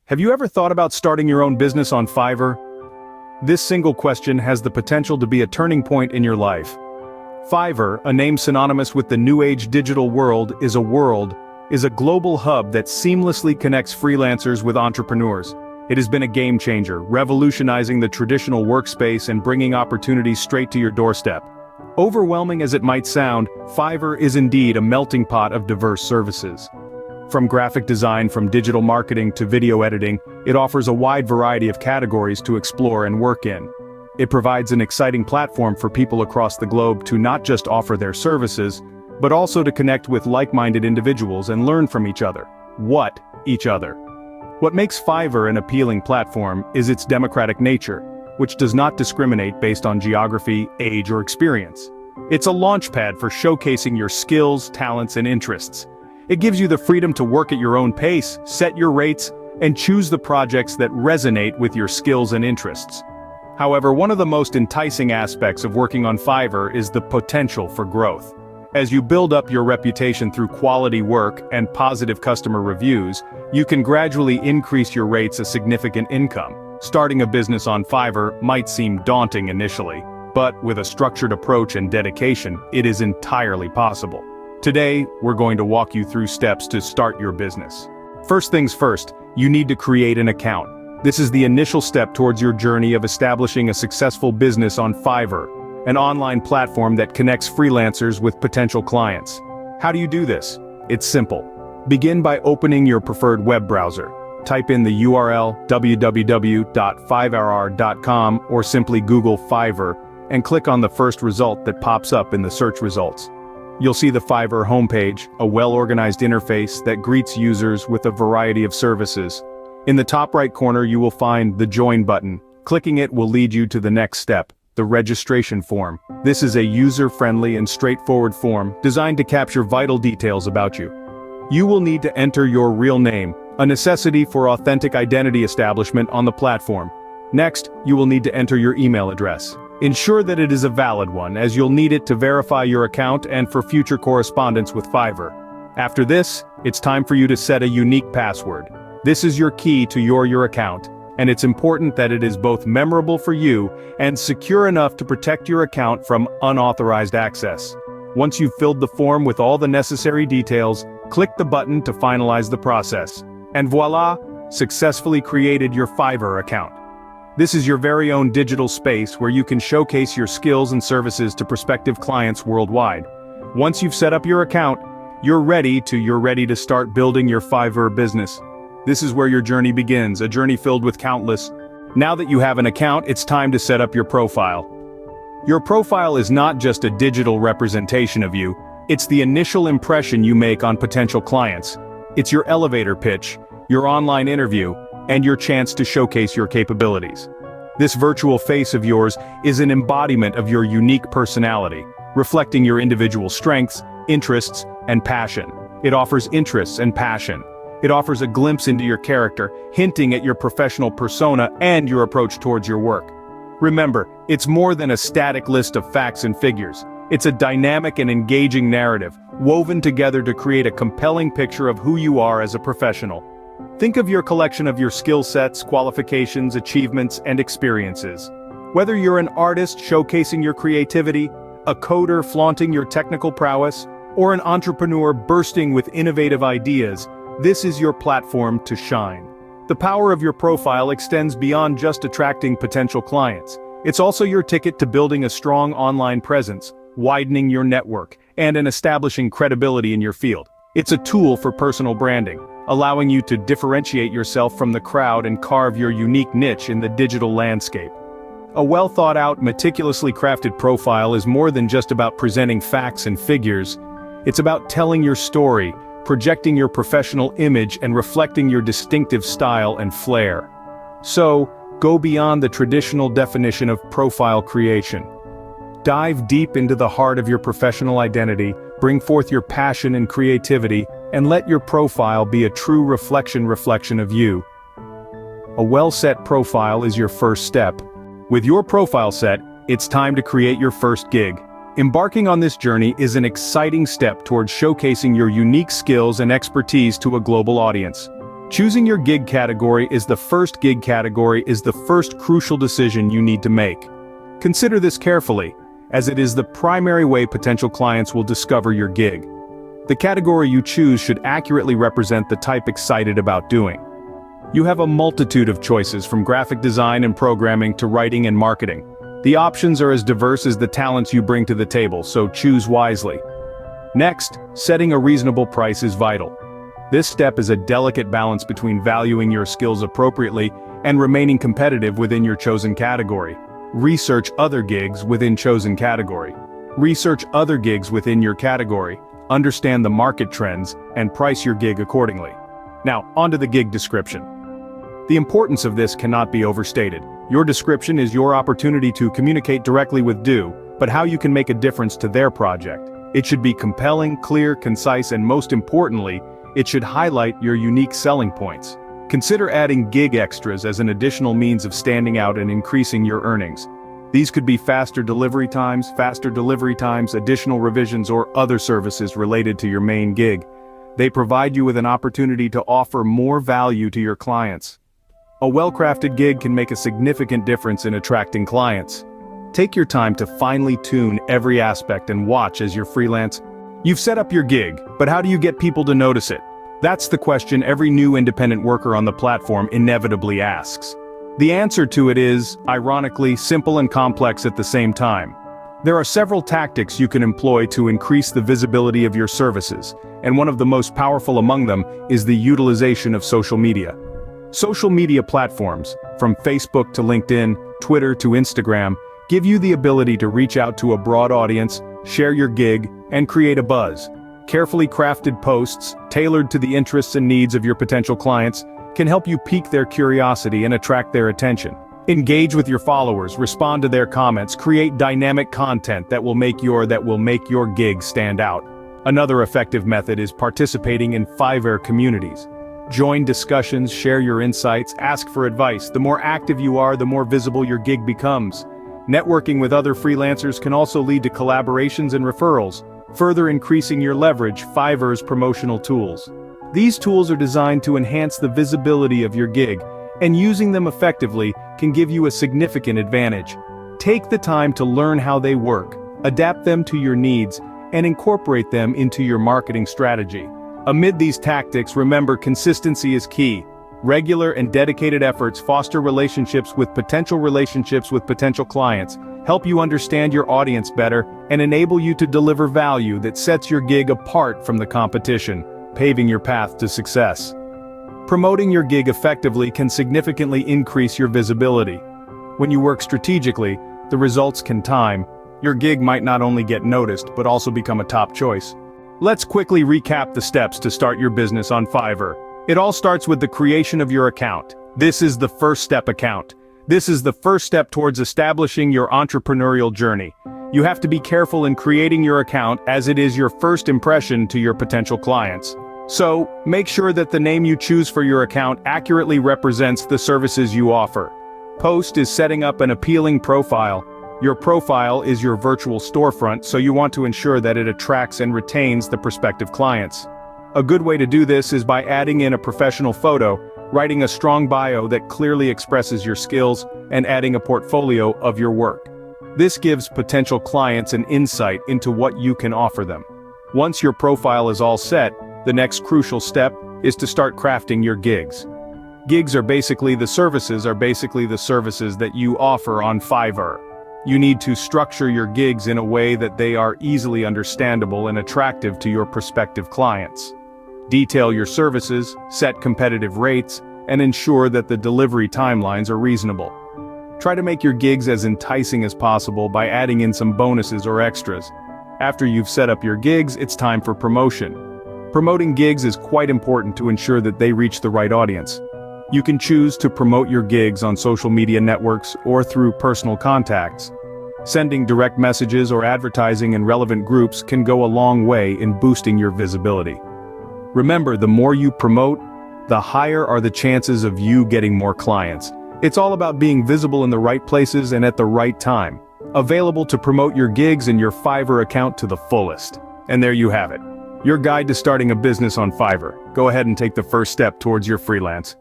Have you ever thought about starting your own business on Fiverr? This single question has the potential to be a turning point in your life. Fiverr, a name synonymous with the new age digital world, is a global hub that seamlessly connects freelancers with entrepreneurs. It has been a game changer, revolutionizing the traditional workspace and bringing opportunities straight to your doorstep. Overwhelming as it might sound, Fiverr is indeed a melting pot of diverse services. From graphic design, from digital marketing to video editing, it offers a wide variety of categories to explore and work in. It provides an exciting platform for people across the globe to not just offer their services, but also to connect with like-minded individuals and learn from each other. Each other. What makes Fiverr an appealing platform is its democratic nature, which does not discriminate based on geography, age, or experience. It's a launchpad for showcasing your skills, talents, and interests. It gives you the freedom to work at your own pace, set your rates, and choose the projects that resonate with your skills and interests. However, one of the most enticing aspects of working on Fiverr is the potential for growth. As you build up your reputation through quality work and positive customer reviews, you can gradually increase your rates a significant income. Starting a business on Fiverr might seem daunting initially, but with a structured approach and dedication, it is entirely possible. Today, we're going to walk you through steps to start your business. First things first, you need to create an account. This is the initial step towards your journey of establishing a successful business on Fiverr, an online platform that connects freelancers with potential clients. How do you do this? It's simple. Begin by opening your preferred web browser. Type in the URL www.fiverr.com or simply Google Fiverr and click on the first result that pops up in the search results. You'll see the Fiverr homepage, a well-organized interface that greets users with a variety of services. In the top right corner you will find the Join button. Clicking it will lead you to the next step, the registration form. This is a user-friendly and straightforward form designed to capture vital details about you. You will need to enter your real name, a necessity for authentic identity establishment on the platform. Next, you will need to enter your email address. Ensure that it is a valid one, as you'll need it to verify your account and for future correspondence with Fiverr. After this, it's time for you to set a unique password. This is your key to your account, and it's important that it is both memorable for you and secure enough to protect your account from unauthorized access. Once you've filled the form with all the necessary details, click the button to finalize the process. And voila, successfully created your Fiverr account. This is your very own digital space where you can showcase your skills and services to prospective clients worldwide. Once you've set up your account, you're ready to start building your Fiverr business. This is where your journey begins, a journey filled with countless. Now that you have an account, it's time to set up your profile. Your profile is not just a digital representation of you, it's the initial impression you make on potential clients. It's your elevator pitch, your online interview, and your chance to showcase your capabilities. This virtual face of yours is an embodiment of your unique personality, reflecting your individual strengths, interests, and passion. It offers interests and passion. It offers a glimpse into your character, hinting at your professional persona and your approach towards your work. Remember, it's more than a static list of facts and figures. It's a dynamic and engaging narrative, woven together to create a compelling picture of who you are as a professional. Think of your collection of your skill sets, qualifications, achievements, and experiences. Whether you're an artist showcasing your creativity, a coder flaunting your technical prowess, or an entrepreneur bursting with innovative ideas, this is your platform to shine. The power of your profile extends beyond just attracting potential clients. It's also your ticket to building a strong online presence, widening your network, and establishing credibility in your field. It's a tool for personal branding, allowing you to differentiate yourself from the crowd and carve your unique niche in the digital landscape. A well-thought-out, meticulously crafted profile is more than just about presenting facts and figures. It's about telling your story, projecting your professional image, and reflecting your distinctive style and flair. So, go beyond the traditional definition of profile creation. Dive deep into the heart of your professional identity, bring forth your passion and creativity, and let your profile be a true reflection of you. A well-set profile is your first step. With your profile set, it's time to create your first gig. Embarking on this journey is an exciting step towards showcasing your unique skills and expertise to a global audience. Choosing your gig category is the first crucial decision you need to make. Consider this carefully, as it is the primary way potential clients will discover your gig. The category you choose should accurately represent the type excited about doing. You have a multitude of choices from graphic design and programming to writing and marketing. The options are as diverse as the talents you bring to the table, so choose wisely. Next, setting a reasonable price is vital. This step is a delicate balance between valuing your skills appropriately and remaining competitive within your chosen category. Research other gigs within chosen category. Research other gigs within your category, understand the market trends, and price your gig accordingly. Now, onto the gig description. The importance of this cannot be overstated. Your description is your opportunity to communicate directly with but how you can make a difference to their project. It should be compelling, clear, concise, and most importantly, it should highlight your unique selling points. Consider adding gig extras as an additional means of standing out and increasing your earnings. These could be faster delivery times, additional revisions, or other services related to your main gig. They provide you with an opportunity to offer more value to your clients. A well-crafted gig can make a significant difference in attracting clients. Take your time to finely tune every aspect and watch as your freelance. You've set up your gig, but how do you get people to notice it? That's the question every new independent worker on the platform inevitably asks. The answer to it is, ironically, simple and complex at the same time. There are several tactics you can employ to increase the visibility of your services, and one of the most powerful among them is the utilization of social media. Social media platforms, from Facebook to LinkedIn, Twitter to Instagram, give you the ability to reach out to a broad audience, share your gig, and create a buzz. Carefully crafted posts, tailored to the interests and needs of your potential clients, can help you pique their curiosity and attract their attention. Engage with your followers, respond to their comments, create dynamic content that will make your gig stand out. Another effective method is participating in Fiverr communities. Join discussions, share your insights, ask for advice. The more active you are, the more visible your gig becomes. Networking with other freelancers can also lead to collaborations and referrals, further increasing your leverage. Fiverr's promotional tools. These tools are designed to enhance the visibility of your gig, and using them effectively can give you a significant advantage. Take the time to learn how they work, adapt them to your needs, and incorporate them into your marketing strategy. Amid these tactics, remember, consistency is key. Regular and dedicated efforts foster relationships with potential clients, help you understand your audience better, and enable you to deliver value that sets your gig apart from the competition, paving your path to success. Promoting your gig effectively can significantly increase your visibility. When you work strategically, the results can time. Your gig might not only get noticed, but also become a top choice. Let's quickly recap the steps to start your business on Fiverr. It all starts with the creation of your account. This is the first step account. This is the first step towards establishing your entrepreneurial journey. You have to be careful in creating your account, as it is your first impression to your potential clients. So, make sure that the name you choose for your account accurately represents the services you offer. Post is setting up an appealing profile. Your profile is your virtual storefront, so you want to ensure that it attracts and retains the prospective clients. A good way to do this is by adding in a professional photo, writing a strong bio that clearly expresses your skills, and adding a portfolio of your work. This gives potential clients an insight into what you can offer them. Once your profile is all set, the next crucial step is to start crafting your gigs. Gigs are basically the services that you offer on Fiverr. You need to structure your gigs in a way that they are easily understandable and attractive to your prospective clients. Detail your services, set competitive rates, and ensure that the delivery timelines are reasonable. Try to make your gigs as enticing as possible by adding in some bonuses or extras. After you've set up your gigs, it's time for promotion. Promoting gigs is quite important to ensure that they reach the right audience. You can choose to promote your gigs on social media networks or through personal contacts. Sending direct messages or advertising in relevant groups can go a long way in boosting your visibility. Remember, the more you promote, the higher are the chances of you getting more clients. It's all about being visible in the right places and at the right time. Available to promote your gigs and your Fiverr account to the fullest. And there you have it. Your guide to starting a business on Fiverr. go ahead and take the first step towards your freelance.